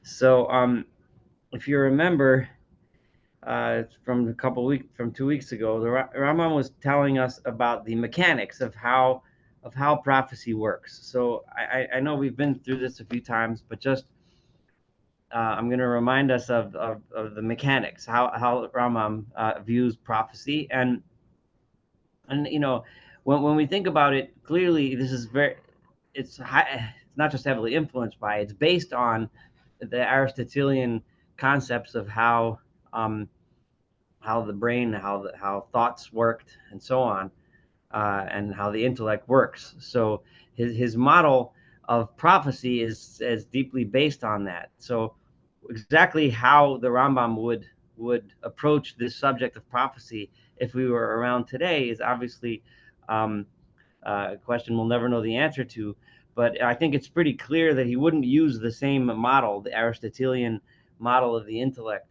So if you remember from 2 weeks ago, the Rambam was telling us about the mechanics of how prophecy works. So I know we've been through this a few times, but just I'm going to remind us of the mechanics, how Rambam views prophecy, and when we think about it clearly, this is it's not just heavily influenced by, it's based on the Aristotelian concepts of how the brain, how thoughts worked, and so on, and how the intellect works. So his model of prophecy is deeply based on that. So exactly how the Rambam would approach this subject of prophecy if we were around today is obviously a question we'll never know the answer to. But I think it's pretty clear that he wouldn't use the same model, the Aristotelian model of the intellect,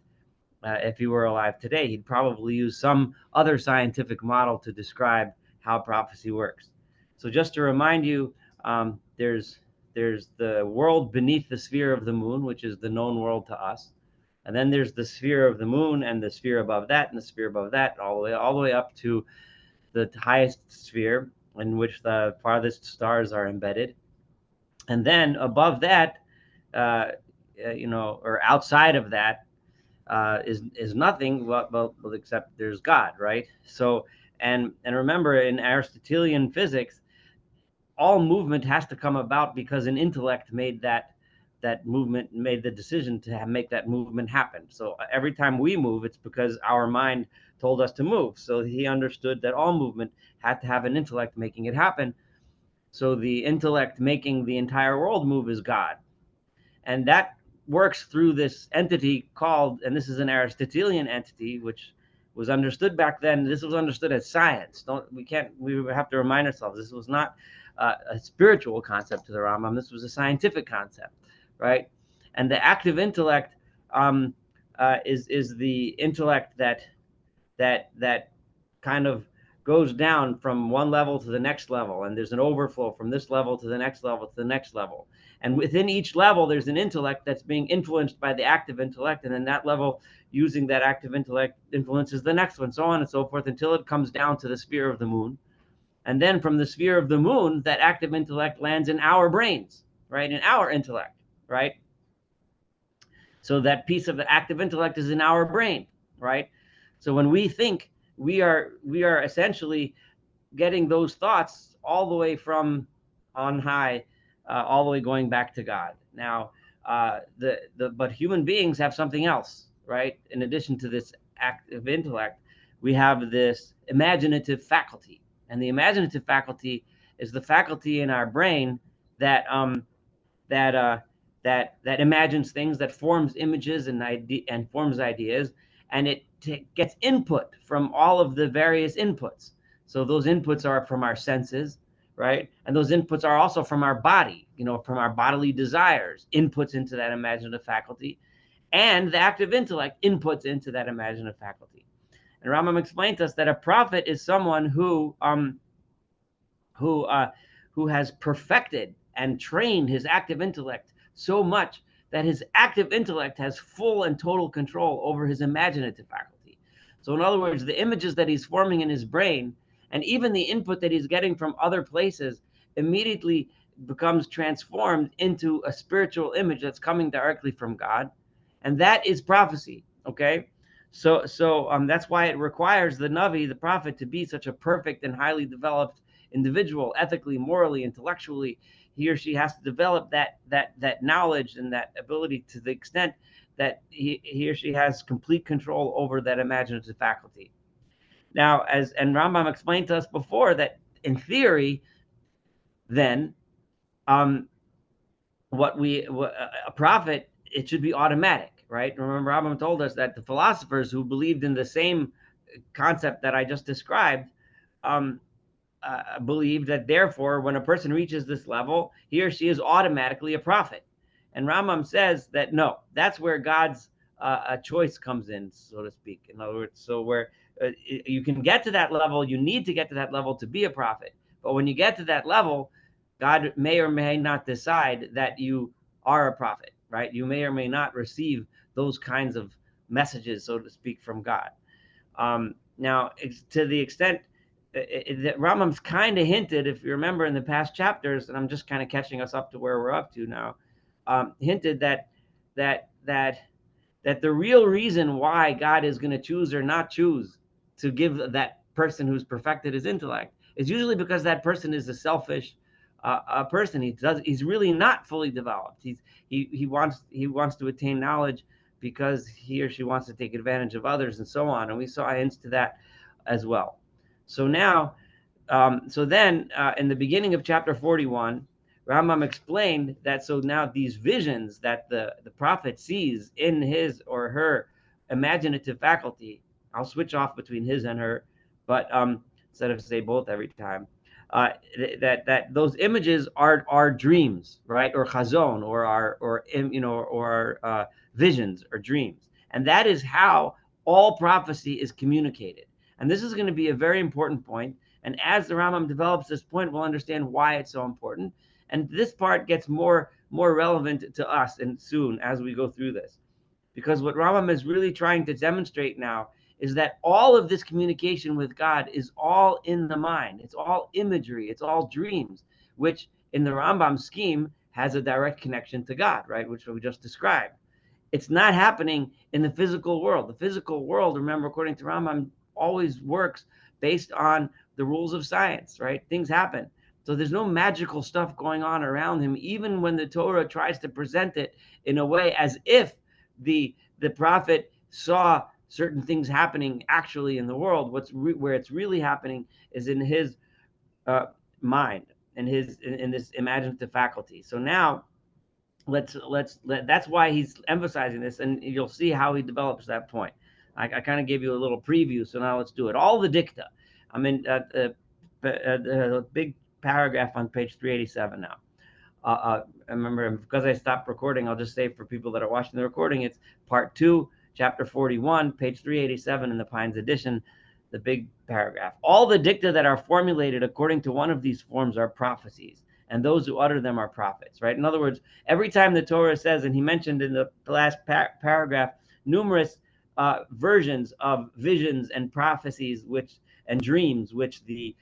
if he were alive today. He'd probably use some other scientific model to describe how prophecy works. So just to remind you, there's the world beneath the sphere of the moon, which is the known world to us. And then there's the sphere of the moon and the sphere above that and the sphere above that, all the way up to the highest sphere in which the farthest stars are embedded. And then above that, or outside of that, is nothing, well, except there's God, right? So, and remember, in Aristotelian physics, all movement has to come about because an intellect made that movement, made the decision to make that movement happen. So every time we move, it's because our mind told us to move. So he understood that all movement had to have an intellect making it happen. So the intellect making the entire world move is God. And that works through this entity called, and this is an Aristotelian entity, which was understood back then. This was understood as science. We have to remind ourselves, this was not a spiritual concept to the Rambam. This was a scientific concept, right? And the active intellect is the intellect that kind of goes down from one level to the next level, and there's an overflow from this level to the next level to the next level. And within each level, there's an intellect that's being influenced by the active intellect, and then that level, using that active intellect, influences the next one, so on and so forth, until it comes down to the sphere of the moon. And then from the sphere of the moon, that active intellect lands in our brains, right? In our intellect, right? So that piece of the active intellect is in our brain, right? So when we think, we are essentially getting those thoughts all the way from on high, all the way going back to God. Now, but human beings have something else, right? In addition to this active intellect, we have this imaginative faculty, and the imaginative faculty is the faculty in our brain that imagines things, that forms images and forms ideas, and it gets input from all of the various inputs. So those inputs are from our senses, right? And those inputs are also from our body, from our bodily desires, inputs into that imaginative faculty, and the active intellect inputs into that imaginative faculty. And Rambam explained to us that a prophet is someone who has perfected and trained his active intellect so much that his active intellect has full and total control over his imaginative faculty. So in other words, the images that he's forming in his brain, and even the input that he's getting from other places, immediately becomes transformed into a spiritual image that's coming directly from God. And that is prophecy, okay? So that's why it requires the Navi, the prophet, to be such a perfect and highly developed individual, ethically, morally, intellectually. He or she has to develop that knowledge and that ability to the extent that he or she has complete control over that imaginative faculty. Now, and Rambam explained to us before that in theory, then, a prophet, it should be automatic, right? Remember, Rambam told us that the philosophers who believed in the same concept that I just described, believe that therefore, when a person reaches this level, he or she is automatically a prophet. And Rambam says that no, that's where God's choice comes in, so to speak. In other words, so where you can get to that level, you need to get to that level to be a prophet. But when you get to that level, God may or may not decide that you are a prophet. right? You may or may not receive those kinds of messages, so to speak, from God. Now, to the extent that Rambam's kind of hinted, if you remember in the past chapters, and I'm just kind of catching us up to where we're up to now, hinted that that that the real reason why God is going to choose or not choose to give that person who's perfected his intellect is usually because that person is a selfish person. He's really not fully developed. He wants to attain knowledge because he or she wants to take advantage of others and so on. And we saw hints to that as well. So now, so then in the beginning of chapter 41, Rambam explained that so now these visions that the prophet sees in his or her imaginative faculty, I'll switch off between his and her, but instead of say both every time, that those images are dreams, right, or chazon, or visions or dreams, and that is how all prophecy is communicated. And this is going to be a very important point. And as the Rambam develops this point, we'll understand why it's so important. And this part gets more relevant to us and soon as we go through this. Because what Rambam is really trying to demonstrate now is that all of this communication with God is all in the mind. It's all imagery. It's all dreams, which in the Rambam scheme has a direct connection to God, right? Which we just described. It's not happening in the physical world. The physical world, remember, according to Rambam, always works based on the rules of science, right? Things happen. So there's no magical stuff going on around him, even when the Torah tries to present it in a way as if the prophet saw certain things happening actually in the world. Where it's really happening is in his mind, in this imaginative faculty. So now that's why he's emphasizing this, and you'll see how he develops that point. I kind of gave you a little preview, so now let's do it. All the dicta. I'm in the big paragraph on page 387 now. Remember, because I stopped recording, I'll just say for people that are watching the recording, it's part 2, chapter 41, page 387 in the Pines edition, the big paragraph. All the dicta that are formulated according to one of these forms are prophecies, and those who utter them are prophets, right? In other words, every time the Torah says, and he mentioned in the last paragraph, numerous versions of visions and prophecies and dreams, which the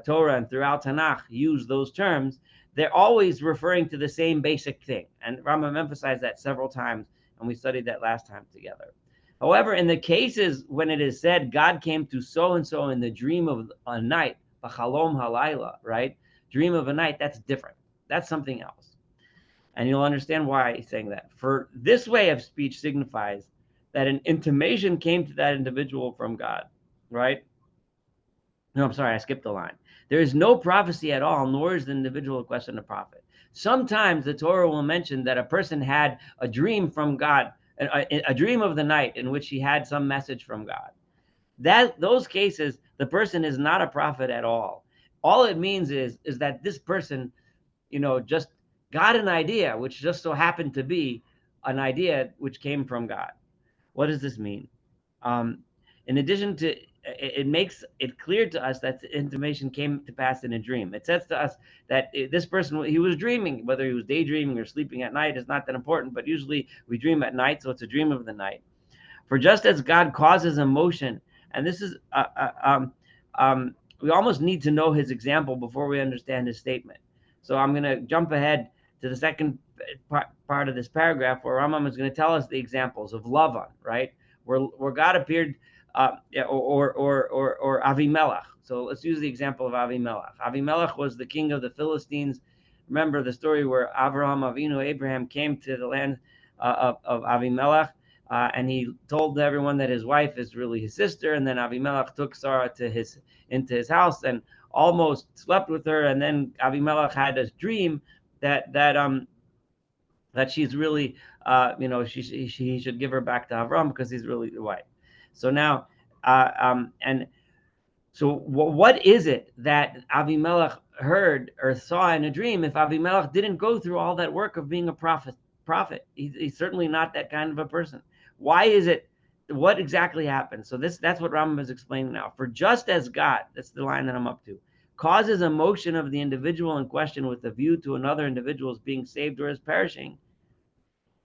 Torah and throughout Tanach use those terms, they're always referring to the same basic thing. And Rambam emphasized that several times, and we studied that last time together. However, in the cases when it is said God came to so-and-so in the dream of a night, b'chalom halayla, right? Dream of a night, that's different. That's something else. And you'll understand why he's saying that. For this way of speech signifies that an intimation came to that individual from God, right? No, I'm sorry, I skipped the line. There is no prophecy at all, nor is the individual in question a prophet. Sometimes the Torah will mention that a person had a dream from God, a dream of the night in which he had some message from God. Those cases, the person is not a prophet at all. All it means is that this person, just got an idea, which just so happened to be an idea which came from God. What does this mean? In addition to, it makes it clear to us that the information came to pass in a dream. It says to us that this person, he was dreaming. Whether he was daydreaming or sleeping at night is not that important, but usually we dream at night, so it's a dream of the night. For just as God causes emotion, and this is, we almost need to know his example before we understand his statement. So I'm going to jump ahead to the second part of this paragraph, where Rambam is going to tell us the examples of Lavan, right? Where God appeared, or Avimelech. So let's use the example of Avimelech. Avimelech was the king of the Philistines. Remember the story where Abraham came to the land of Avimelech, and he told everyone that his wife is really his sister. And then Avimelech took Sarah into his house and almost slept with her. And then Avimelech had this dream that she's really, he should give her back to Avram because he's really the wife. So now, and so what is it that Avimelech heard or saw in a dream if Avimelech didn't go through all that work of being a prophet? He's certainly not that kind of a person. Why is it? What exactly happened? So that's what Rambam is explaining now. For just as God, that's the line that I'm up to, causes emotion of the individual in question with a view to another individual's being saved or is perishing,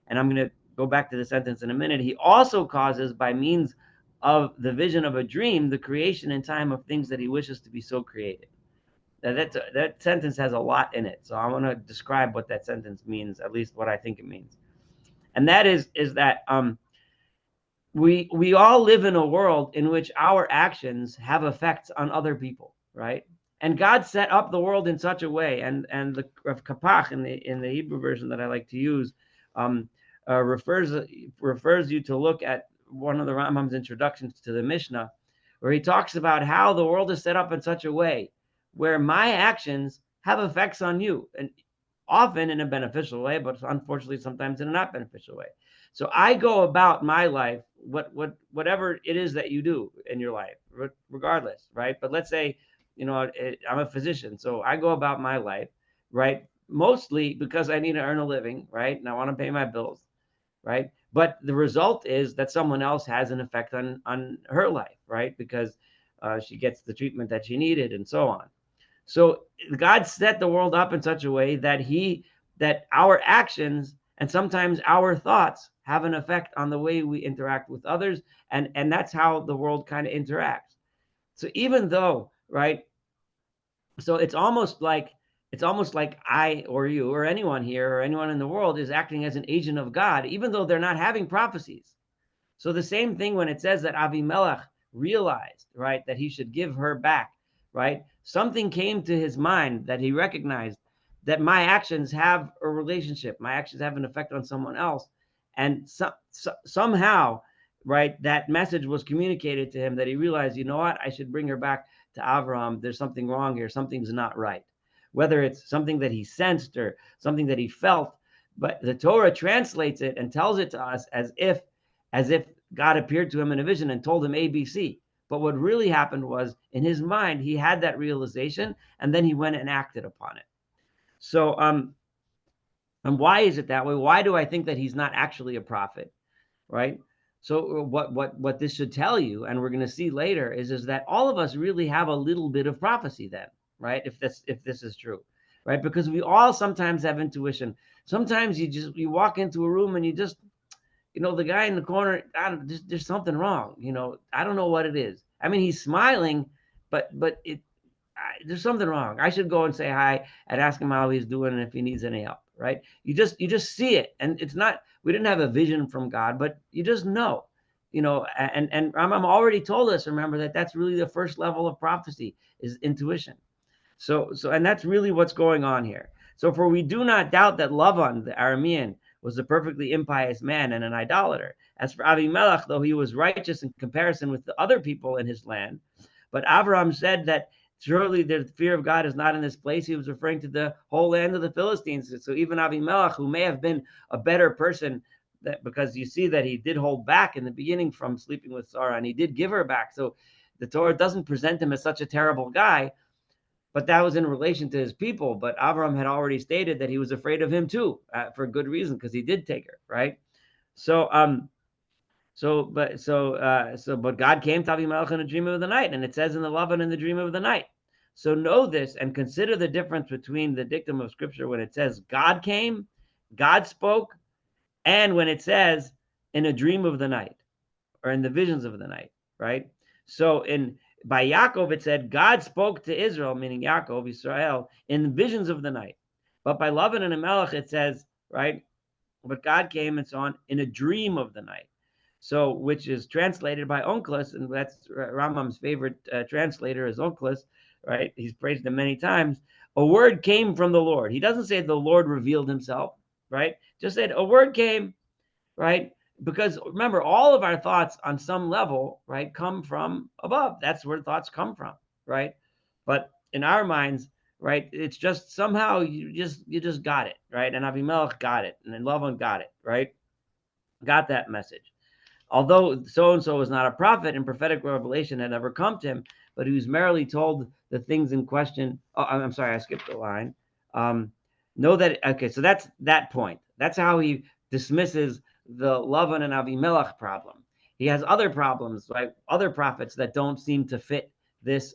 and I'm going to go back to the sentence in a minute, he also causes by means of the vision of a dream, the creation in time of things that he wishes to be so created. Now that sentence has a lot in it. So I want to describe what that sentence means, at least what I think it means. And that is that we all live in a world in which our actions have effects on other people, right? And God set up the world in such a way, and the kapach in the Hebrew version that I like to use um, refers you to look at one of the Rambam's introductions to the Mishnah, where he talks about how the world is set up in such a way where my actions have effects on you, and often in a beneficial way, but unfortunately sometimes in a not beneficial way. So I go about my life, whatever it is that you do in your life, regardless, right? But let's say, I'm a physician, so I go about my life, right? Mostly because I need to earn a living, right? And I want to pay my bills, right? But the result is that someone else has an effect on her life, right? Because she gets the treatment that she needed, and so on. So God set the world up in such a way that our actions and sometimes our thoughts have an effect on the way we interact with others, and that's how the world kind of interacts. So even though, right? So it's almost like I or you or anyone here or anyone in the world is acting as an agent of God, even though they're not having prophecies. So the same thing when it says that Avimelech realized, right, that he should give her back, right? Something came to his mind that he recognized that my actions have a relationship, my actions have an effect on someone else. And somehow, right, that message was communicated to him that he realized, you know what, I should bring her back to Avram. There's something wrong here. Something's not right. Whether it's something that he sensed or something that he felt, but the Torah translates it and tells it to us as if God appeared to him in a vision and told him ABC. But what really happened was in his mind, he had that realization and then he went and acted upon it. So, and why is it that way? Why do I think that he's not actually a prophet, right? So what this should tell you, and we're going to see later, is that all of us really have a little bit of prophecy then, right? If this is true, right? Because we all sometimes have intuition. Sometimes you walk into a room and you just, the guy in the corner, there's something wrong. I don't know what it is. I mean, he's smiling, but there's something wrong. I should go and say hi and ask him how he's doing and if he needs any help, right? You just see it, and it's not. We didn't have a vision from God, but you just know, And Rambam already told us. Remember that that's really the first level of prophecy is intuition. And that's really what's going on here. So for we do not doubt that Lavan, the Aramean, was a perfectly impious man and an idolater. As for Avimelech, though he was righteous in comparison with the other people in his land, but Abraham said that surely the fear of God is not in this place. He was referring to the whole land of the Philistines. So even Avimelech, who may have been a better person, because you see that he did hold back in the beginning from sleeping with Sarah, and he did give her back. So the Torah doesn't present him as such a terrible guy, but that was in relation to his people. But Abraham had already stated that he was afraid of him too, for good reason, because he did take her, right? But God came to Avimelech in a dream of the night, and it says in the Lavan in the dream of the night. So know this and consider the difference between the dictum of Scripture when it says God came, God spoke, and when it says in a dream of the night or in the visions of the night, right? So by Yaakov, it said God spoke to Israel, meaning Yaakov, Israel, in the visions of the night. But by Lavan and Avimelech, it says, right, but God came and so on in a dream of the night. So, which is translated by Onkelos, and that's Rambam's favorite translator is Onkelos, right? He's praised him many times. A word came from the Lord. He doesn't say the Lord revealed himself, right? Just said a word came, right? Because remember, all of our thoughts on some level, right, come from above. That's where thoughts come from, right? But in our minds, right, it's just somehow you just got it, right? And Avimelech got it, and then Lavan got it, right? Got that message. Although so-and-so was not a prophet and prophetic revelation had never come to him, but he was merely told the things in question. Oh, I'm sorry, I skipped a line. Know that, okay, so that's that point. That's how he dismisses the Lavan and Avimelech problem. He has other problems, right? Other prophets that don't seem to fit this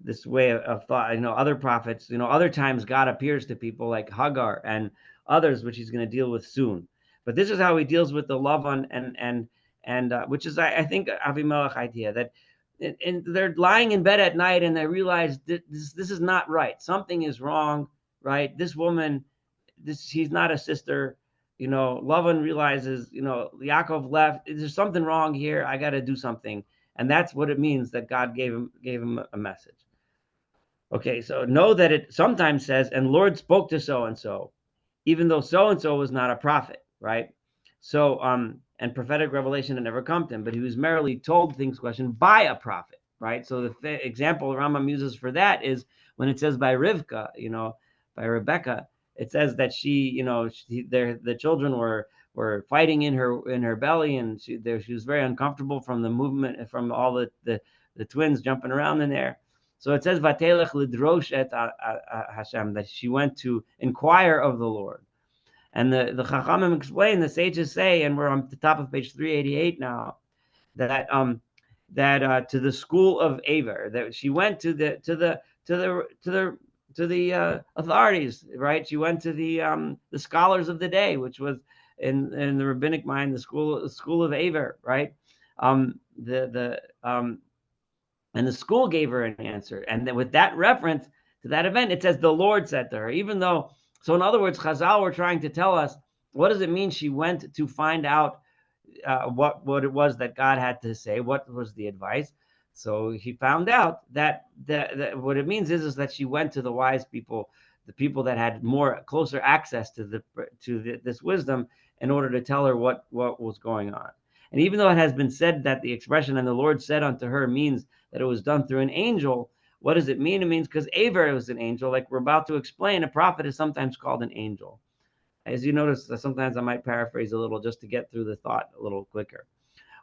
this way of thought. Other prophets, other times God appears to people like Hagar and others, which he's going to deal with soon. But this is how he deals with the Lavan and which is, I think, Avimelech idea that and they're lying in bed at night and they realize this is not right. Something is wrong, right? This woman, she's not a sister. Lavan realizes, Yaakov left. There's something wrong here. I got to do something. And that's what it means that God gave him a message. Okay, so know that it sometimes says, and Lord spoke to so and so, even though so and so was not a prophet, right? So, and prophetic revelation had never come to him, but he was merely told things questioned by a prophet, right? So the example Rambam uses for that is when it says by Rivka, by Rebecca, it says that the children were fighting in her belly, and she was very uncomfortable from the movement, from all the twins jumping around in there. So it says Vatelech lidrosh et Hashem, that she went to inquire of the Lord. And the Chachamim explain, the sages say, and we're on the top of page 388 now, that to the school of Aver, that she went to the authorities, right? She went to the scholars of the day, which was in the rabbinic mind the school of Aver, right? And the school gave her an answer, and then with that reference to that event, it says the Lord said to her, even though. So in other words, Chazal were trying to tell us, what does it mean she went to find out what it was that God had to say? What was the advice? So he found out that what it means is that she went to the wise people, the people that had more closer access to this wisdom, in order to tell her what was going on. And even though it has been said that the expression "and the Lord said unto her" means that it was done through an angel, what does it mean? It means because Aver was an angel, like we're about to explain. A prophet is sometimes called an angel. As you notice, sometimes I might paraphrase a little just to get through the thought a little quicker.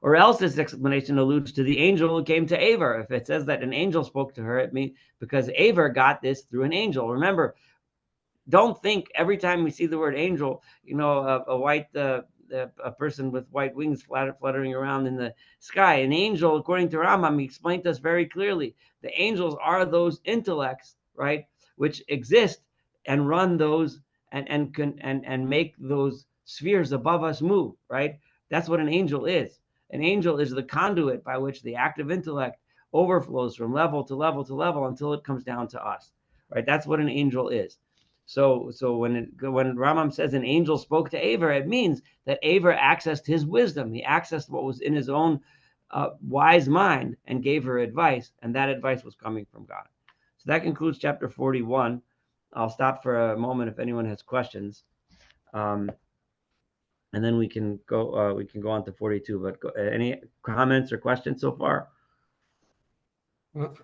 Or else this explanation alludes to the angel who came to Aver. If it says that an angel spoke to her, it means because Aver got this through an angel. Remember, don't think every time we see the word angel, a person with white wings fluttering around in the sky. An angel, according to Rambam, he explained to us very clearly, the angels are those intellects, right, which exist and run those and make those spheres above us move, right? That's what an angel is. An angel is the conduit by which the active intellect overflows from level to level to level until it comes down to us, right? That's what an angel is. So when Rambam says an angel spoke to Aver, it means that Aver accessed his wisdom. He accessed what was in his own wise mind and gave her advice, and that advice was coming from God. So that concludes chapter 41. I'll stop for a moment if anyone has questions, and then we can go. We can go on to 42. But any comments or questions so far?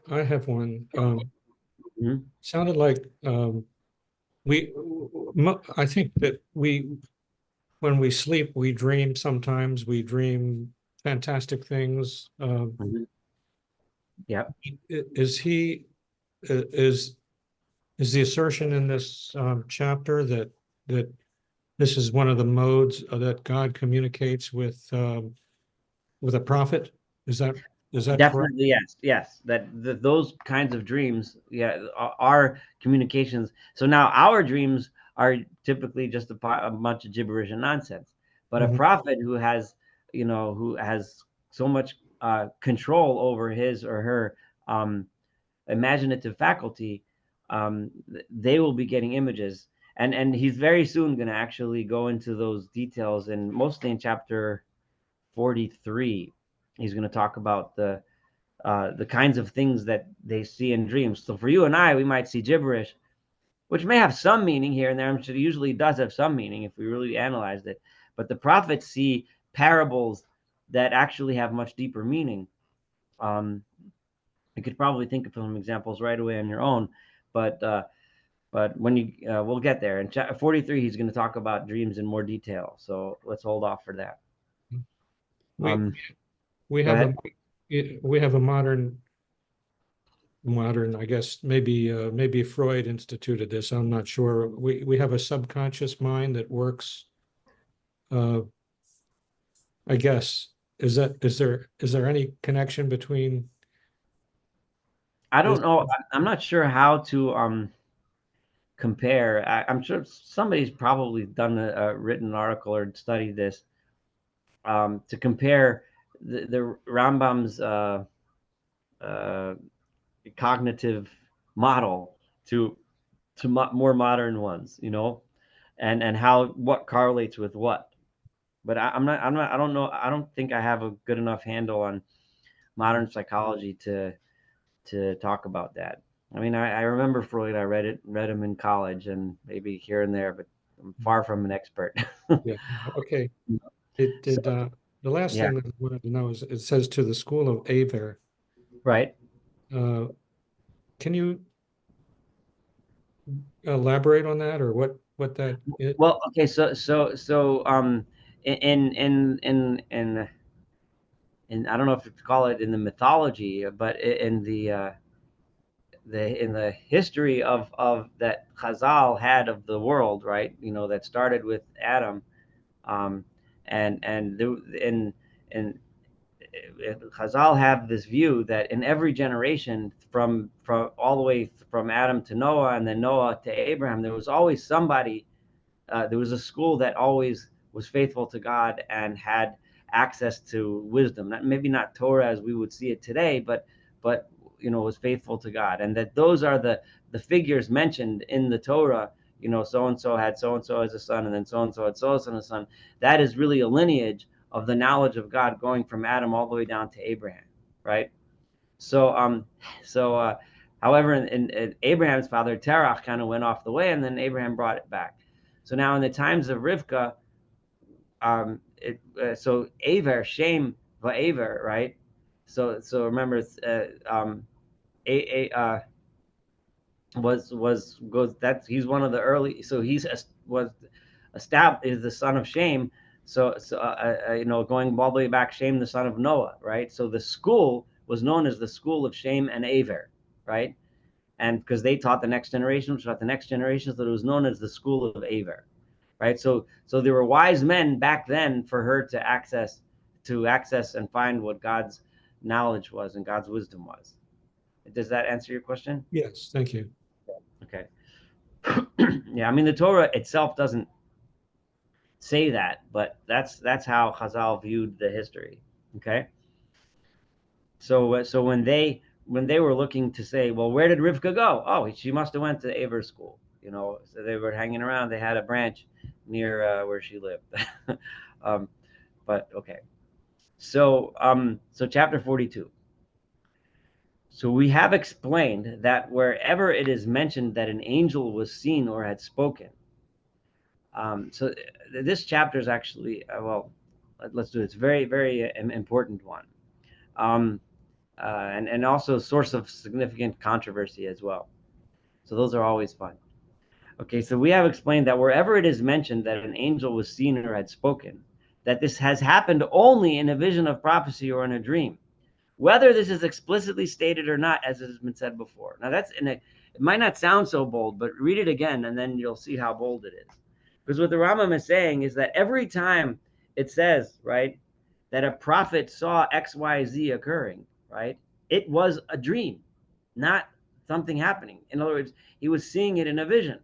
I have one. Mhm. Sounded like I think that when we sleep, we dream sometimes. We dream fantastic things. Mhm. Yep. Is the assertion in this chapter that this is one of the modes that God communicates with a prophet? Is that correct? Definitely, yes. Those kinds of dreams, yeah, are communications. So now our dreams are typically just a bunch of gibberish and nonsense. But a Mhm. prophet who has so much control over his or her imaginative faculty, they will be getting images, and he's very soon going to actually go into those details, and mostly in chapter 43, he's going to talk about the kinds of things that they see in dreams. So for you and I, we might see gibberish, which may have some meaning here and there. It usually does have some meaning if we really analyzed it. But the prophets see parables that actually have much deeper meaning. You could probably think of some examples right away on your own, but when we'll get there. In 43, he's going to talk about dreams in more detail. So let's hold off for that. We we Go have ahead. we have a modern, I guess maybe Freud instituted this. I'm not sure. We have a subconscious mind that works. I guess is there any connection between I don't know. I'm not sure how to compare. I'm sure somebody's probably done a written article or studied this to compare the Rambam's uh, cognitive model to more modern ones, and how what correlates with what. But I don't know. I don't think I have a good enough handle on modern psychology to talk about that. I mean, I remember Freud. I read him in college, and maybe here and there, but I'm far from an expert. Yeah, okay. It So did, the last yeah, thing that I wanted to know is it says to the school of Aver. right. Uh, can you elaborate on that or what that is? Well, okay. In I don't know if to call it in the mythology, but in the history of that Chazal had of the world, right? That started with Adam, um, and Chazal have this view that in every generation, from all the way from Adam to Noah, and then Noah to Abraham, there was always somebody. There was a school that always was faithful to God and had access to wisdom. Maybe not Torah as we would see it today, but was faithful to God, and that those are the figures mentioned in the Torah. So and so had so and so as a son, and then so and so had so and so as a son. That is really a lineage of the knowledge of God going from Adam all the way down to Abraham, right? So, however, in Abraham's father Terach kind of went off the way, and then Abraham brought it back. So now, in the times of Rivka, so Aver, Shem va'Aver, right? So remember, a was goes that he's one of the early. So was established is the son of Shem. So going all the way back, Shem the son of Noah, right? So the school was known as the school of Shem and Aver, right? And because they taught the next generation, which taught the next generation, so it was known as the school of Aver, right? So there were wise men back then for her to access and find what God's knowledge was and God's wisdom was. Does that answer your question? Yes, thank you. Okay. Yeah, I mean the Torah itself doesn't say that, but that's how Chazal viewed the history. Okay. So when they were looking to say, well, where did Rivka go? Oh, she must have went to Aver school. So they were hanging around. They had a branch near where she lived. um, but okay. So chapter 42. So we have explained that wherever it is mentioned that an angel was seen or had spoken. So this chapter is actually well, let's do it. It's very very important one. Um, and also a source of significant controversy as well. So those are always fun. Okay, so we have explained that wherever it is mentioned that an angel was seen or had spoken, that this has happened only in a vision of prophecy or in a dream, whether this is explicitly stated or not, as has been said before. Now it might not sound so bold, but read it again and then you'll see how bold it is. Because what the Rambam is saying is that every time it says, right, that a prophet saw XYZ occurring, right, it was a dream, not something happening. In other words, he was seeing it in a vision.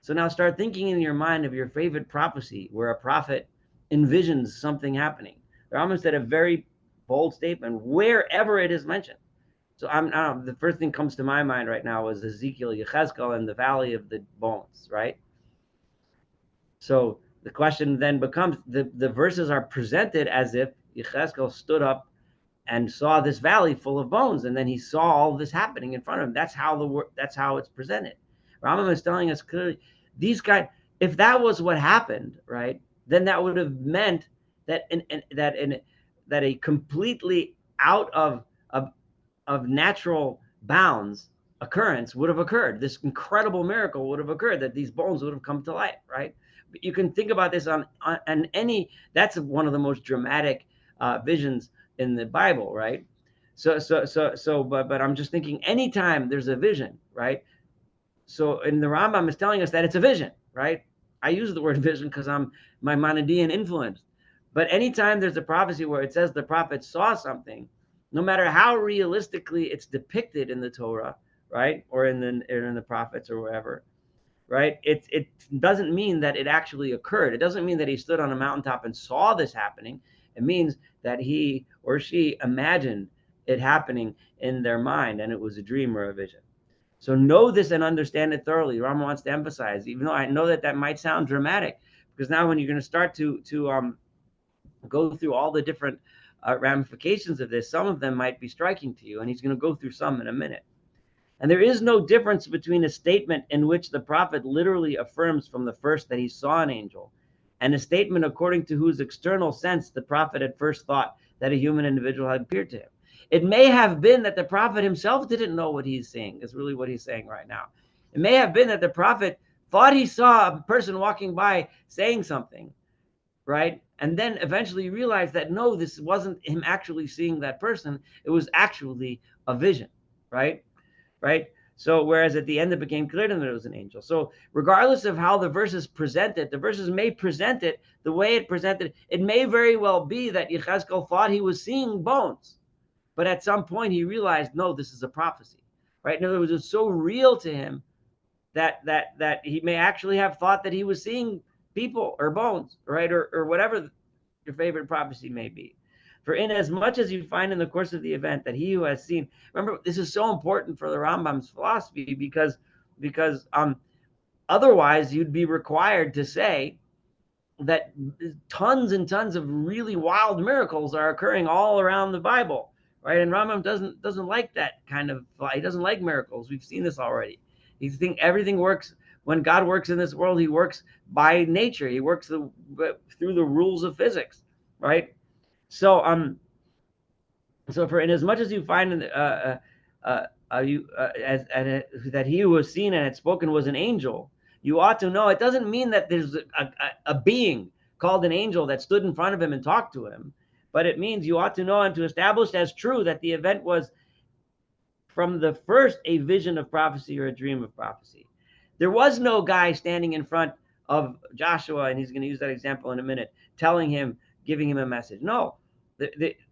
So now start thinking in your mind of your favorite prophecy where a prophet envisions something happening. The Rambam said a very bold statement wherever it is mentioned. So the first thing comes to my mind right now is Ezekiel, Yechezkel, and the Valley of the Bones, right? So the question then becomes the verses are presented as if Yechezkel stood up and saw this valley full of bones, and then he saw all this happening in front of him. That's how it's presented. Rambam is telling us clearly these guys. If that was what happened, right, then that would have meant that that a completely out of natural bounds occurrence would have occurred. This incredible miracle would have occurred that these bones would have come to life, right? But you can think about this on any. That's one of the most dramatic visions in the Bible, right? But I'm just thinking anytime there's a vision, right? So in the Rambam is telling us that it's a vision, right? I use the word vision because I'm Maimonidean influenced. But anytime there's a prophecy where it says the prophet saw something, no matter how realistically it's depicted in the Torah, right, or in the prophets or wherever, right? It doesn't mean that it actually occurred. It doesn't mean that he stood on a mountaintop and saw this happening. It means that he or she imagined it happening in their mind, and it was a dream or a vision. So know this and understand it thoroughly. Rambam wants to emphasize, even though I know that that might sound dramatic, because now when you're going to start to go through all the different ramifications of this, some of them might be striking to you, and he's going to go through some in a minute. And there is no difference between a statement in which the prophet literally affirms from the first that he saw an angel, and a statement according to whose external sense the prophet at first thought that a human individual had appeared to him. It may have been that the prophet himself didn't know what he's seeing, is really what he's saying right now. It may have been that the prophet thought he saw a person walking by saying something, right? And then eventually realized that no, this wasn't him actually seeing that person. It was actually a vision, right? Right? So whereas at the end it became clear to him that it was an angel. So regardless of how the verses present it, the verses may present it the way it presented. It may very well be that Yechezkel thought he was seeing bones, but at some point he realized, no, this is a prophecy, right? In other words, it's so real to him that he may actually have thought that he was seeing people or bones, right? Or whatever your favorite prophecy may be. For inasmuch as you find in the course of the event that he who has seen, remember, this is so important for the Rambam's philosophy because otherwise you'd be required to say that tons and tons of really wild miracles are occurring all around the Bible, right? And Rambam doesn't like that kind of, he doesn't like miracles. We've seen this already. He thinks everything works. When God works in this world, he works by nature. He works through the rules of physics, right? So so for inasmuch as you find that he who was seen and had spoken was an angel, you ought to know it doesn't mean that there's a being called an angel that stood in front of him and talked to him, but it means you ought to know and to establish as true that the event was from the first a vision of prophecy or a dream of prophecy. There was no guy standing in front of Joshua, and he's going to use that example in a minute, telling him, giving him a message. No,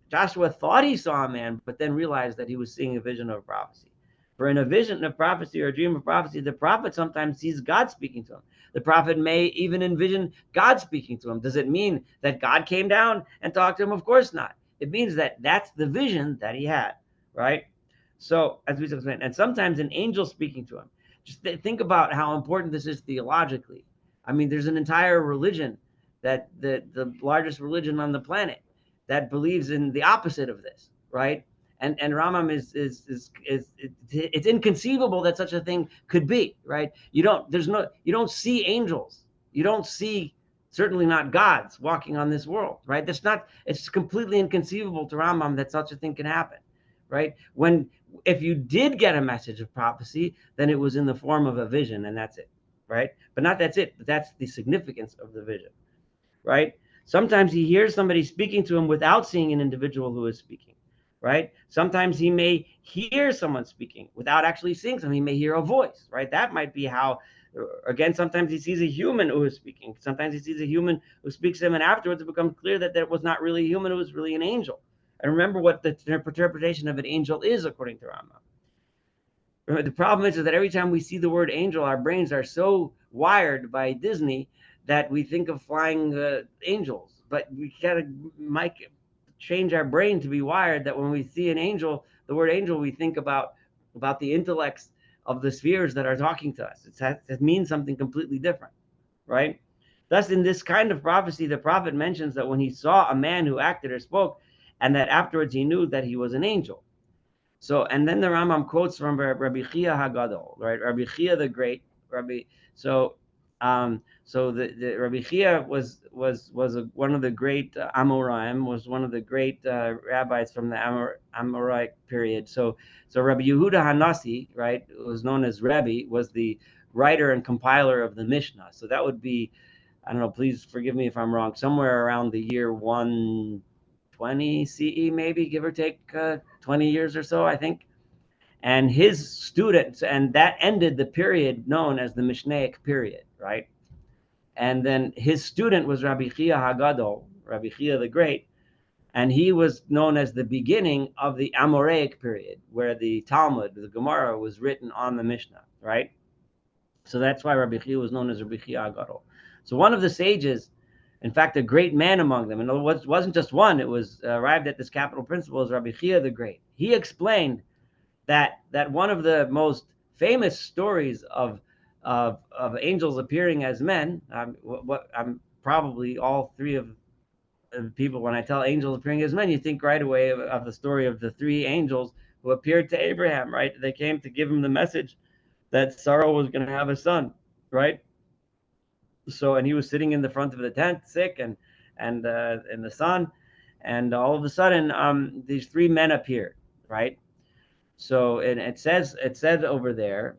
Joshua thought he saw a man, but then realized that he was seeing a vision of prophecy. For in a vision of prophecy or a dream of prophecy, the prophet sometimes sees God speaking to him. The prophet may even envision God speaking to him. Does it mean that God came down and talked to him? Of course not. It means that that's the vision that he had, right? So, as we explained, and sometimes an angel speaking to him. Just think about how important this is theologically. I mean, there's an entire religion that the largest religion on the planet that believes in the opposite of this, right? And Rambam is it's inconceivable that such a thing could be, right? You don't see angels, you don't see, certainly not gods walking on this world, right? It's completely inconceivable to Rambam that such a thing can happen, right? If you did get a message of prophecy, then it was in the form of a vision, and that's it, right? But not that's it, but that's the significance of the vision, right? Sometimes he hears somebody speaking to him without seeing an individual who is speaking, right? Sometimes he may hear someone speaking without actually seeing someone. He may hear a voice, right? That might be how, again, sometimes he sees a human who is speaking. Sometimes he sees a human who speaks to him, and afterwards it becomes clear that that was not really a human, it was really an angel. And remember what the interpretation of an angel is, according to Rambam. Remember, the problem is that every time we see the word angel, our brains are so wired by Disney that we think of flying angels. But we gotta change our brain to be wired that when we see an angel, the word angel, we think about the intellects of the spheres that are talking to us. It means something completely different, right? Thus, in this kind of prophecy, the prophet mentions that when he saw a man who acted or spoke, and that afterwards he knew that he was an angel. So, and then the Rambam quotes from Rabbi Chia Hagadol, right? Rabbi Chia the Great, So the Rabbi Chia was one of the great Amoraim, was one of the great rabbis from the Amorite period. So Rabbi Yehuda Hanassi, right, was known as Rebbe, was the writer and compiler of the Mishnah. So that would be, I don't know, please forgive me if I'm wrong, somewhere around the year 120 CE, maybe, give or take 20 years or so, I think. And his students, and that ended the period known as the Mishnaic period, right? And then his student was Rabbi Chia Hagadol, Rabbi Chia the Great. And he was known as the beginning of the Amoraic period, where the Talmud, the Gemara, was written on the Mishnah, right? So that's why Rabbi Chia was known as Rabbi Chia Agadol. So one of the sages, in fact, a great man among them, and it wasn't just one, it was arrived at this capital principle, is Rabbi Chia the Great. He explained that one of the most famous stories of angels appearing as men, I'm probably all three of people, when I tell angels appearing as men, you think right away of the story of the three angels who appeared to Abraham, right? They came to give him the message that Sarah was going to have a son, right? So, and he was sitting in the front of the tent, sick and in the sun, and all of a sudden, these three men appeared, right? So, and it said over there.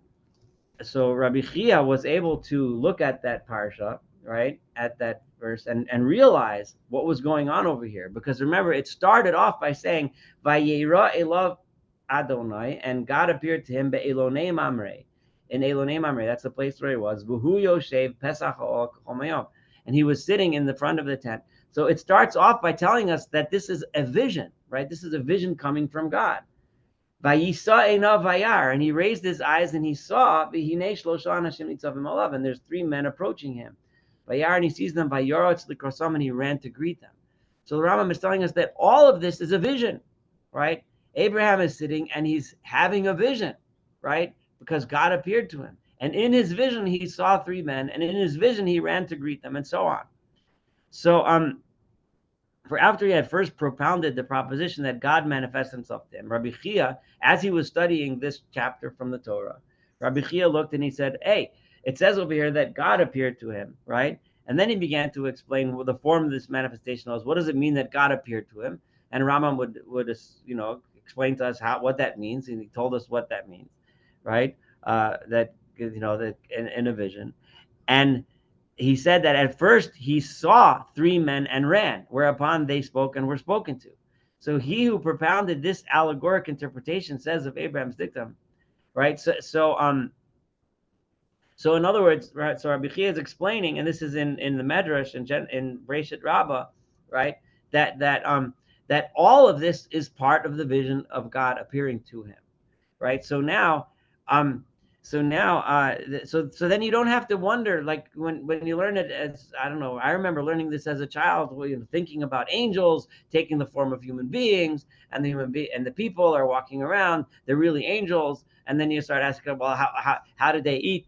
So Rabbi Chia was able to look at that parsha, right, at that verse, and realize what was going on over here. Because remember, it started off by saying, "Vayera elav Adonai," and God appeared to him be'elonei mamre. In Elonei Mamre, that's the place where he was. V'hu yoshev pesach ha'ol k'chol, and he was sitting in the front of the tent. So it starts off by telling us that this is a vision, right? This is a vision coming from God. Vayisa einav vayar, and he raised his eyes and he saw, v'hinei shlosha anashim nitzavim alav, and there's three men approaching him. Vayar, and he sees them, vayorotz likrosam, and he ran to greet them. So the Rambam is telling us that all of this is a vision, right? Abraham is sitting and he's having a vision, right? Because God appeared to him. And in his vision, he saw three men, and in his vision, he ran to greet them, and so on. So, for after he had first propounded the proposition that God manifests himself to him, Rabbi Chia, as he was studying this chapter from the Torah, Rabbi Chia looked and he said, hey, it says over here that God appeared to him, right? And then he began to explain what the form of this manifestation was. What does it mean that God appeared to him? And Rambam would explain to us what that means, and he told us what that means, right? That in a vision. And he said that at first he saw three men and ran, whereupon they spoke and were spoken to. So he who propounded this allegoric interpretation says of Abraham's dictum, right? So in other words, right? So Rabbi Chia is explaining, and this is in the Medrash in Breshit Rabbah, right? That all of this is part of the vision of God appearing to him, right? So now, so then you don't have to wonder, like when you learn it as, I don't know, I remember learning this as a child, thinking about angels taking the form of human beings, and the people are walking around, they're really angels, and then you start asking, well, how did they eat?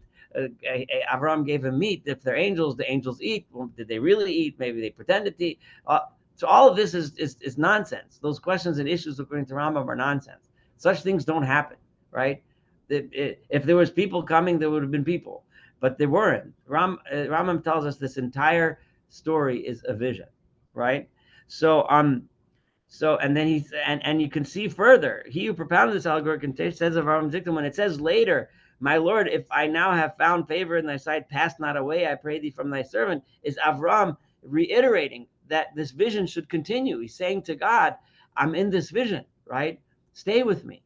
Abraham gave him meat. If they're angels, the angels eat. Well, did they really eat? Maybe they pretended to eat. So all of this is nonsense. Those questions and issues, according to Rambam, are nonsense. Such things don't happen, right? If there was people coming, there would have been people, but there weren't. Rambam tells us this entire story is a vision, right? So and then and you can see further. He who propounded this allegoric says of Rambam's dictum, when it says later, my Lord, if I now have found favor in thy sight, pass not away, I pray thee, from thy servant, is Avram reiterating that this vision should continue. He's saying to God, I'm in this vision, right? Stay with me,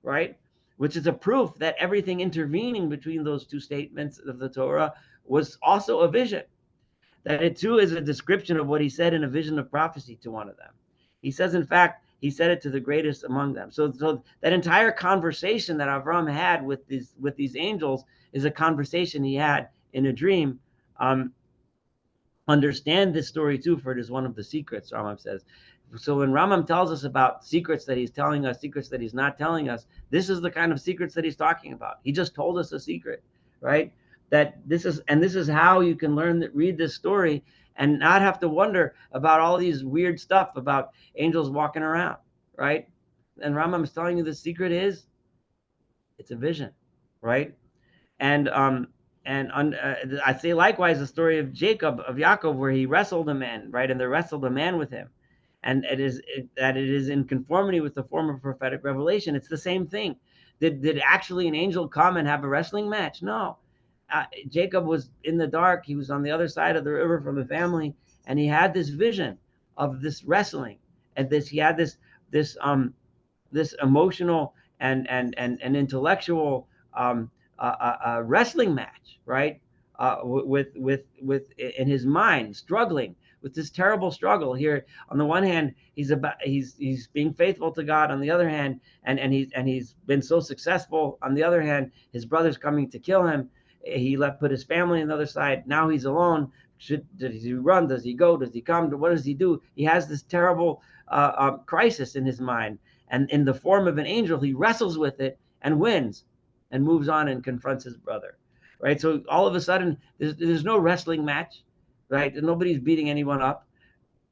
right? Which is a proof that everything intervening between those two statements of the Torah was also a vision. That it too is a description of what he said in a vision of prophecy to one of them. He says, in fact, he said it to the greatest among them. So that entire conversation that Avram had with these angels is a conversation he had in a dream. Understand this story too, for it is one of the secrets, Rambam says. So when Rambam tells us about secrets that he's telling us, secrets that he's not telling us, this is the kind of secrets that he's talking about. He just told us a secret, right? That this is how you can read this story and not have to wonder about all these weird stuff about angels walking around, right? And Rambam is telling you the secret is, it's a vision, right? And I say likewise the story of Yaakov, where he wrestled a man, right? And they wrestled a man with him. And it is in conformity with the form of prophetic revelation. It's the same thing. Did actually an angel come and have a wrestling match? No. Jacob was in the dark. He was on the other side of the river from the family, and he had this vision of this wrestling, and he had this emotional and intellectual wrestling match, right? With in his mind, struggling with this terrible struggle here. On the one hand, he's being faithful to God. On the other hand, and he's been so successful. On the other hand, his brother's coming to kill him. He put his family on the other side. Now he's alone. Does he run? Does he go? Does he come? What does he do? He has this terrible crisis in his mind. And in the form of an angel, he wrestles with it and wins and moves on and confronts his brother. Right? So all of a sudden, there's no wrestling match. Right? Nobody's beating anyone up.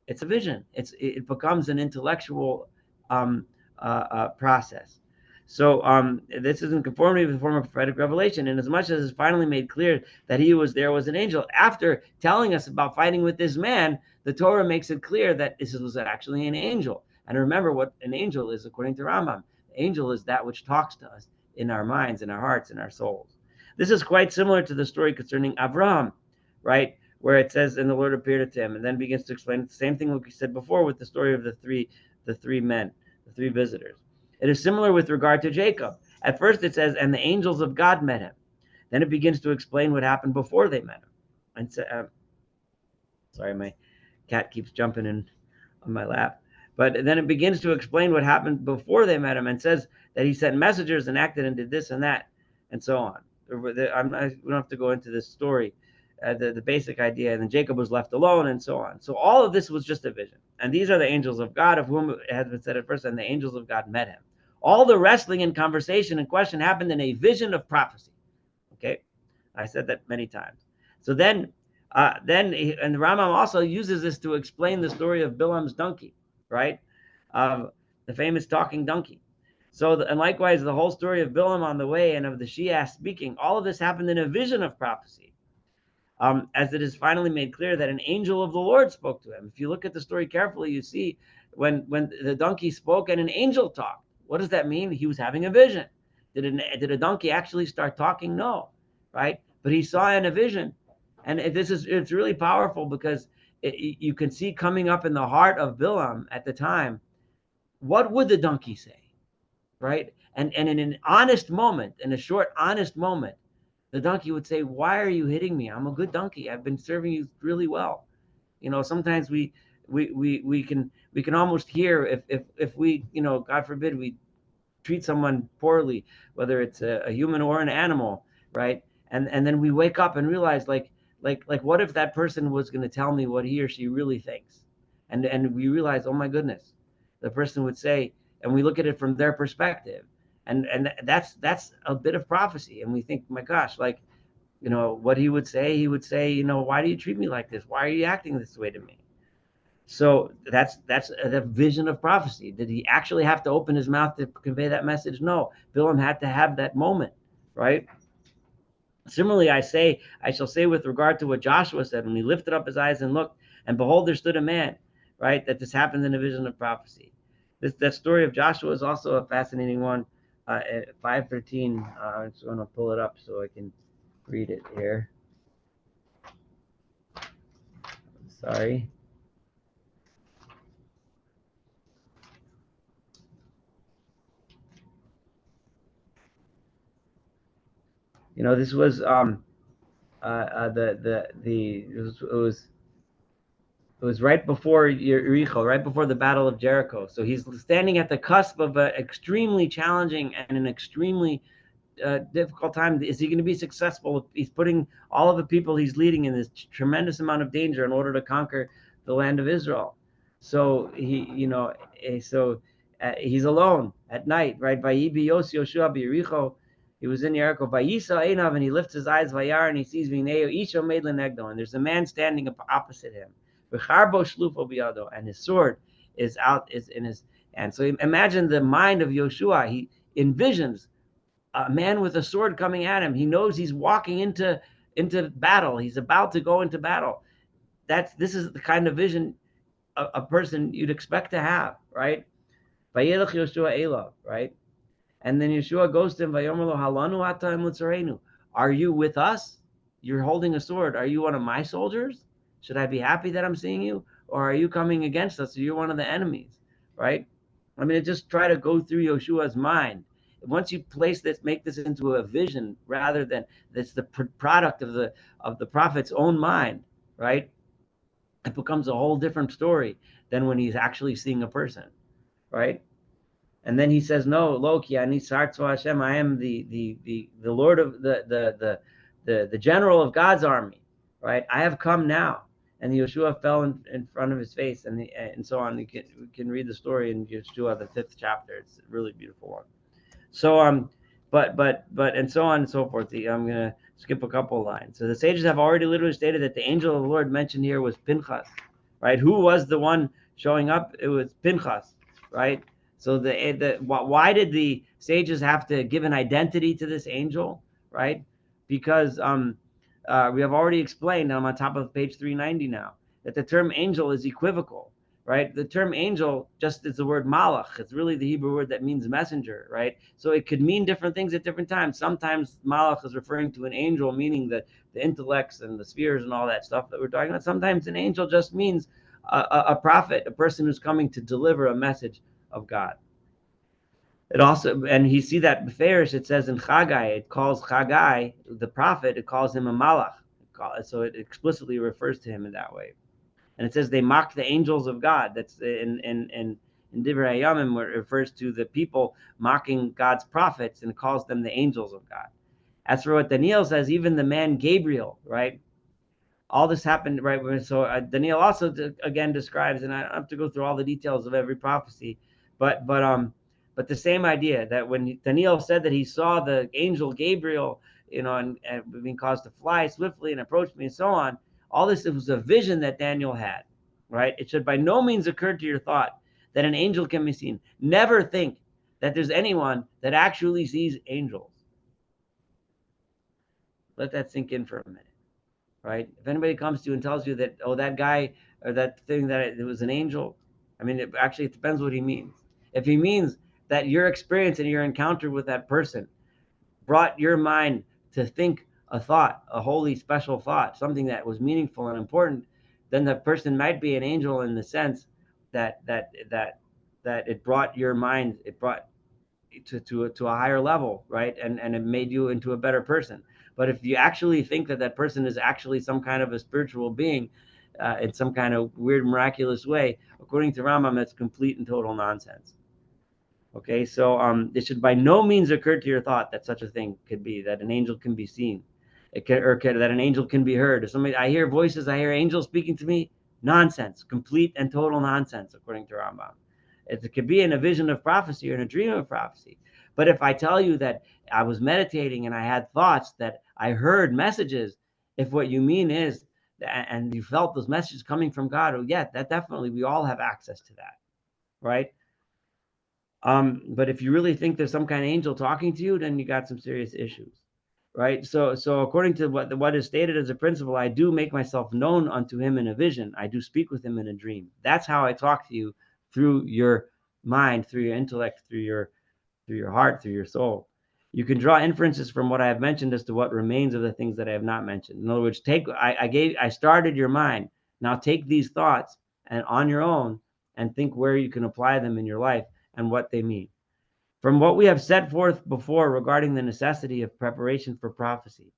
It's a vision. It becomes an intellectual process. So this is in conformity with the form of prophetic revelation, and as much as it's finally made clear that he was an angel. After telling us about fighting with this man, the Torah makes it clear that this was actually an angel. And remember what an angel is according to Rambam. The angel is that which talks to us in our minds, in our hearts, in our souls. This is quite similar to the story concerning Abraham, right? Where it says, and the Lord appeared to him, and then begins to explain the same thing like we said before with the story of the three men, the three visitors. It is similar with regard to Jacob. At first it says, and the angels of God met him. Then it begins to explain what happened before they met him. And sorry, my cat keeps jumping in on my lap. But then it begins to explain what happened before they met him, and says that he sent messengers and acted and did this and that, and so on. We don't have to go into this story. The basic idea, and then Jacob was left alone, and so on. So all of this was just a vision. And these are the angels of God, of whom it has been said at first, and the angels of God met him. All the wrestling and conversation and question happened in a vision of prophecy. Okay, I said that many times. So and the Rambam also uses this to explain the story of Bilam's donkey, right? The famous talking donkey. So, and likewise, the whole story of Bilam on the way and of the she-ass speaking, all of this happened in a vision of prophecy. As it is finally made clear that an angel of the Lord spoke to him. If you look at the story carefully, you see when the donkey spoke and an angel talked. What does that mean? He was having a vision. Did a donkey actually start talking? No, right? But he saw in a vision, and it's really powerful because you can see coming up in the heart of Bilam at the time. What would the donkey say, right? And in an honest moment, in a short honest moment, the donkey would say, "Why are you hitting me? I'm a good donkey. I've been serving you really well." Sometimes we can almost hear if we, God forbid, we treat someone poorly, whether it's a human or an animal, right? And then we wake up and realize, like what if that person was going to tell me what he or she really thinks, and we realize, oh my goodness, the person would say, and we look at it from their perspective. And that's a bit of prophecy. And we think, my gosh, what he would say, why do you treat me like this? Why are you acting this way to me? So that's the vision of prophecy. Did he actually have to open his mouth to convey that message? No. Bilam had to have that moment, right? Similarly, I shall say with regard to what Joshua said, when he lifted up his eyes and looked, and behold, there stood a man, right? That this happened in a vision of prophecy. That story of Joshua is also a fascinating one. At 5:13, I'm just going to pull it up so I can read it here. Sorry. This was it was right before Jericho, right before the Battle of Jericho. So he's standing at the cusp of an extremely challenging and an extremely difficult time. Is he going to be successful? He's putting all of the people he's leading in this tremendous amount of danger in order to conquer the land of Israel. So he's alone at night, right? He was in Jericho. And he lifts his eyes, and he sees and there's a man standing opposite him. And his sword is in his hand. So imagine the mind of Yoshua. He envisions a man with a sword coming at him. He knows he's walking into battle. He's about to go into battle. This is the kind of vision a person you'd expect to have, right? Vayelech Yoshua Elav, right? And then Yeshua goes to him, Vayomer lo halanu ata im. Are you with us? You're holding a sword. Are you one of my soldiers? Should I be happy that I'm seeing you? Or are you coming against us? You're one of the enemies, right? I mean, just try to go through Yeshua's mind. Once you make this into a vision, rather than it's the product of the prophet's own mind, right? it becomes a whole different story than when he's actually seeing a person, right? And then he says, "No, Loki, ani sartzo Hashem. I am the Lord of the general of God's army, right? I have come now." And Yeshua fell in front of his face, and so on. We can read the story in Yeshua, the 5th chapter. It's a really beautiful one. So but and so on and so forth. I'm gonna skip a couple of lines. So the sages have already literally stated that the angel of the Lord mentioned here was Pinchas, right? Who was the one showing up? It was Pinchas, right? So why did the sages have to give an identity to this angel, right? Because we have already explained. I'm on top of page 390 now, that the term angel is equivocal, right? The term angel just is the word malach. It's really the Hebrew word that means messenger, right? So it could mean different things at different times. Sometimes malach is referring to an angel, meaning the intellects and the spheres and all that stuff that we're talking about. Sometimes an angel just means a prophet, a person who's coming to deliver a message of God. It also, and you see that Beferish, it says in Chagai, it calls Chagai, the prophet, it calls him a malach. So it explicitly refers to him in that way. And it says they mock the angels of God. That's in Divrei Hayamim, where it refers to the people mocking God's prophets and calls them the angels of God. As for what Daniel says, even the man Gabriel, right? All this happened, right? So Daniel also again describes, and I don't have to go through all the details of every prophecy, but the same idea that when Daniel said that he saw the angel Gabriel, and being caused to fly swiftly and approach me and so on, all this, it was a vision that Daniel had, right? It should by no means occur to your thought that an angel can be seen. Never think that there's anyone that actually sees angels. Let that sink in for a minute, right? If anybody comes to you and tells you that, oh, that guy or that thing, that it was an angel, I mean, it depends what he means. If he means that your experience and your encounter with that person brought your mind to think a thought, a holy special thought, something that was meaningful and important, then the person might be an angel in the sense that it brought your mind, it brought to a higher level, right? And it made you into a better person. But if you actually think that that person is actually some kind of a spiritual being, in some kind of weird miraculous way, according to Rambam, that's complete and total nonsense. Okay, so it should by no means occur to your thought that such a thing could be, that an angel can be seen, that an angel can be heard. If somebody, I hear voices, I hear angels speaking to me, nonsense, complete and total nonsense, according to Rambam. It could be in a vision of prophecy or in a dream of prophecy. But if I tell you that I was meditating and I had thoughts, that I heard messages, if what you mean is, and you felt those messages coming from God, oh yeah, that definitely, we all have access to that, right? But if you really think there's some kind of angel talking to you, then you got some serious issues, right? So according to what is stated as a principle, I do make myself known unto him in a vision. I do speak with him in a dream. That's how I talk to you, through your mind, through your intellect, through your heart, through your soul. You can draw inferences from what I have mentioned as to what remains of the things that I have not mentioned. In other words, I started your mind. Now take these thoughts and on your own and think where you can apply them in your life and what they mean. From what we have set forth before regarding the necessity of preparation for prophecy,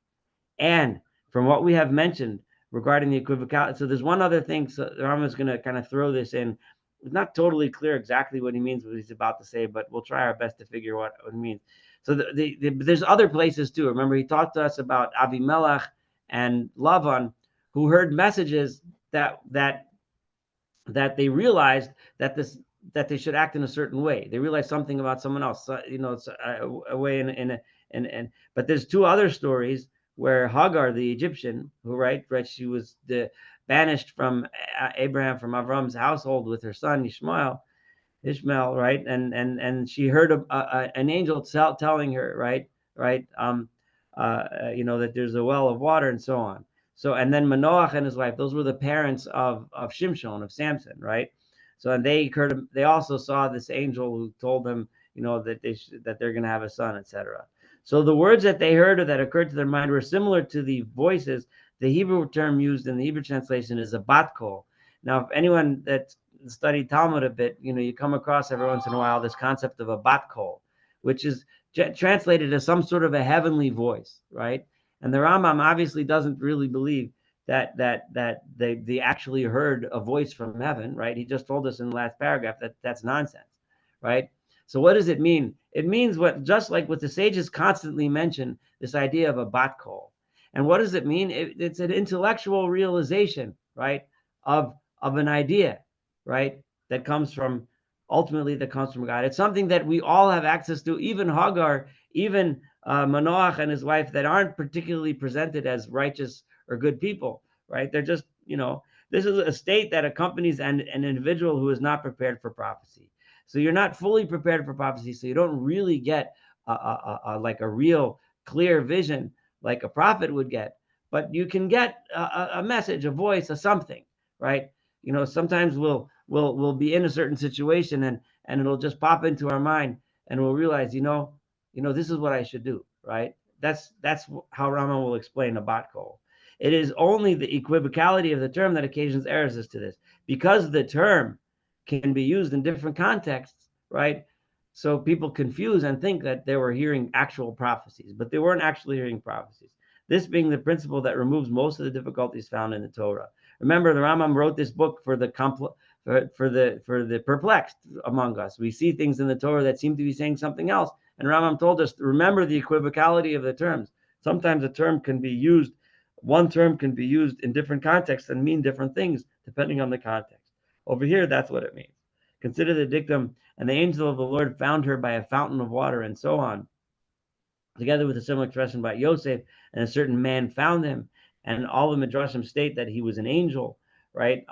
and from what we have mentioned regarding the equivocality. So there's one other thing. So Rambam is going to kind of throw this in. It's not totally clear exactly what he means, what he's about to say, but we'll try our best to figure what it means. So there's other places too. Remember, he talked to us about Avimelech and Lavan, who heard messages that they realized that they should act in a certain way. They realized something about someone else. It's a way but there's two other stories where Hagar, the Egyptian, who right, she was banished from Abraham, from Avram's household with her son Ishmael, right, and she heard an angel telling her, right, that there's a well of water and so on. So, and then Manoach and his wife, those were the parents of Shimshon, of Samson, right? So, and they also saw this angel who told them, that they're going to have a son, etc. So the words that they heard or that occurred to their mind were similar to the voices. The Hebrew term used in the Hebrew translation is a bat kol. Now, if anyone that studied Talmud a bit, you come across every once in a while this concept of a bat kol, which is translated as some sort of a heavenly voice, right? And the Rambam obviously doesn't really believe that they actually heard a voice from heaven, right? He just told us in the last paragraph that that's nonsense, right? So what does it mean? It means what, just like what the sages constantly mention, this idea of a bat kol. And what does it mean? It's an intellectual realization, right, of an idea, right, that comes from, ultimately that comes from God. It's something that we all have access to, even Hagar, even Manoach and his wife, that aren't particularly presented as righteous or good people, right? They're just, this is a state that accompanies an individual who is not prepared for prophecy. So you're not fully prepared for prophecy, so you don't really get like a real clear vision like a prophet would get, but you can get a message, a voice, a something, right? Sometimes we'll be in a certain situation, and it'll just pop into our mind, and we'll realize, this is what I should do, right? That's how Rambam will explain a bat kol. It is only the equivocality of the term that occasions errors as to this, because the term can be used in different contexts, right? So people confuse and think that they were hearing actual prophecies, but they weren't actually hearing prophecies. This being the principle that removes most of the difficulties found in the Torah. Remember, the Rambam wrote this book for the perplexed among us. We see things in the Torah that seem to be saying something else, and Rambam told us, remember the equivocality of the terms. Sometimes one term can be used in different contexts and mean different things depending on the context. Over here, that's what it means. Consider the dictum, and the angel of the Lord found her by a fountain of water, and so on, together with a similar expression about Yosef, and a certain man found him, and all the midrashim state that he was an angel, right?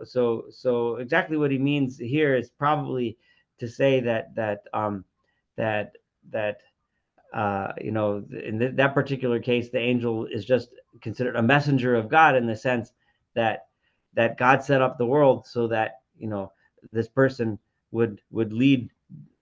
So exactly what he means here is probably to say in that particular case, the angel is just considered a messenger of God, in the sense that God set up the world so that this person would lead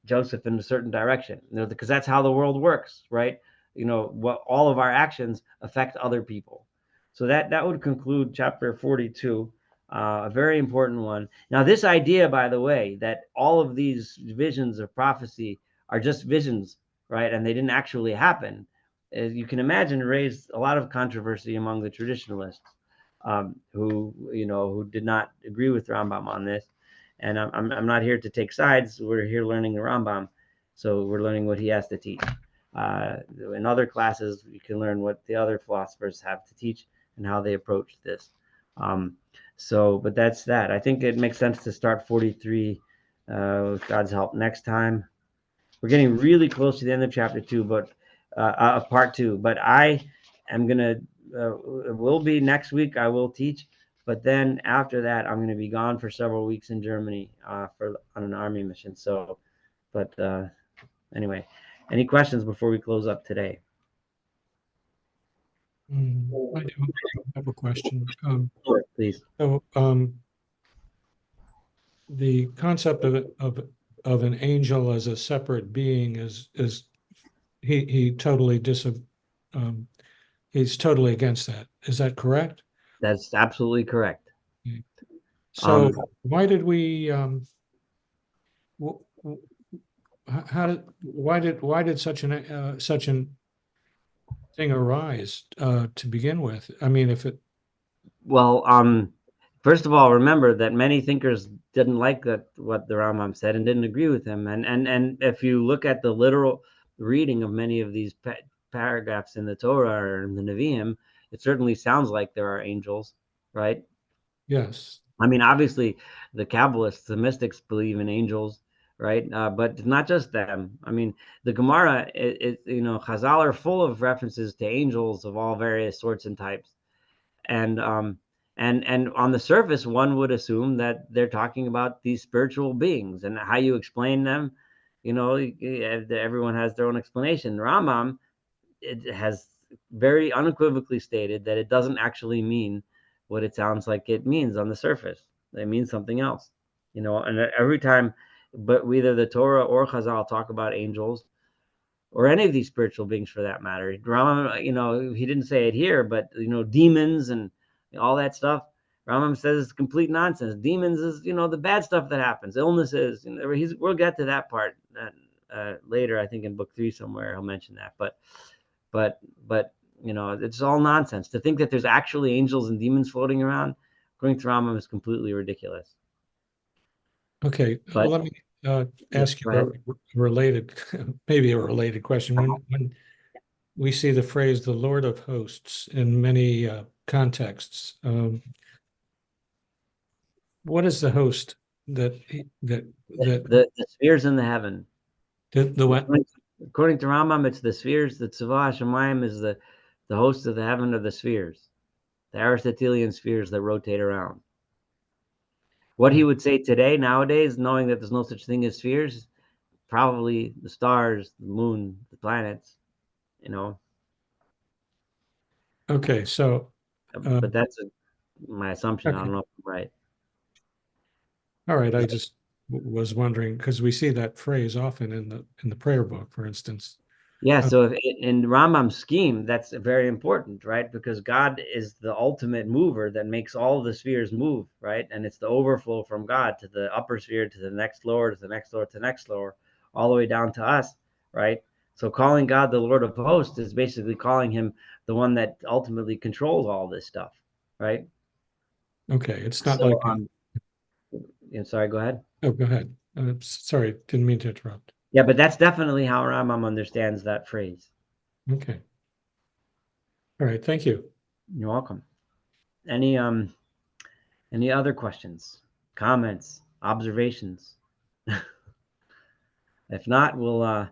Joseph in a certain direction, because that's how the world works, right? What all of our actions affect other people. So that would conclude chapter 42, a very important one. Now, this idea, by the way, that all of these visions of prophecy are just visions, right, and they didn't actually happen, as you can imagine, raised a lot of controversy among the traditionalists, who did not agree with Rambam on this. And I'm not here to take sides. We're here learning the Rambam, so we're learning what he has to teach. In other classes, you can learn what the other philosophers have to teach and how they approach this. But that's that. I think it makes sense to start 43 with God's help next time. We're getting really close to the end of chapter 2, but part 2. But I am gonna. It will be next week. I will teach. But then after that, I'm going to be gone for several weeks in Germany on an army mission. So, but anyway, any questions before we close up today? I do have a question. Sure, please. So, the concept of an angel as a separate being is he totally he's totally against that. Is that correct? That's absolutely correct. So why did we why did such an thing arise to begin with? I mean, first of all, remember that many thinkers didn't like what the Rambam said and didn't agree with him. And if you look at the literal reading of many of these paragraphs in the Torah or in the Nevi'im, it certainly sounds like there are angels, right? Yes. I mean, obviously, the Kabbalists, the mystics, believe in angels, right? But not just them. I mean, the Gemara, Chazal are full of references to angels of all various sorts and types, and on the surface, one would assume that they're talking about these spiritual beings, and how you explain them, everyone has their own explanation. Rambam, it has very unequivocally stated that it doesn't actually mean what it sounds like it means on the surface. It means something else, and every time, but either the Torah or Chazal talk about angels, or any of these spiritual beings for that matter. Rambam, he didn't say it here, but demons and all that stuff, Rambam says it's complete nonsense. Demons is the bad stuff that happens, illnesses. We'll get to that part later. I think in book 3 somewhere he'll mention that. But It's all nonsense. To think that there's actually angels and demons floating around, according to Rambam, is completely ridiculous. Okay, But let me ask go you ahead. a related, maybe a related question. When we see the phrase "the Lord of Hosts" in many contexts, what is the host that The spheres in the heaven. the what? According to Rambam, it's the spheres. The Tzavah Shemayim is the host of the heaven of the spheres, the Aristotelian spheres that rotate around. What he would say today, nowadays, knowing that there's no such thing as spheres, probably the stars, the moon, the planets, you know. Okay, so But that's my assumption. I okay. don't know if I'm right. All right, I just was wondering because we see that phrase often in the prayer book, for instance. Yeah, so if in Rambam's scheme, that's very important, right? Because God is the ultimate mover that makes all the spheres move, right? And it's the overflow from God to the upper sphere, to the next lower, to the next lower, to the next lower, all the way down to us, right? So calling God the Lord of hosts is basically calling him the one that ultimately controls all this stuff, right? Okay, it's not So, like sorry, go ahead. oh, go ahead. Sorry, didn't mean to interrupt. Yeah, but that's definitely how Rambam understands that phrase. Okay. All right, thank you. You're welcome. Any other questions, comments, observations? If not, we'll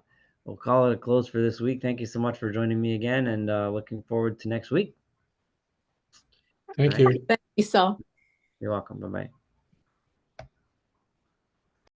call it a close for this week. Thank you so much for joining me again, and looking forward to next week. Thank All right. you. Thank you, so. You're welcome. Bye bye.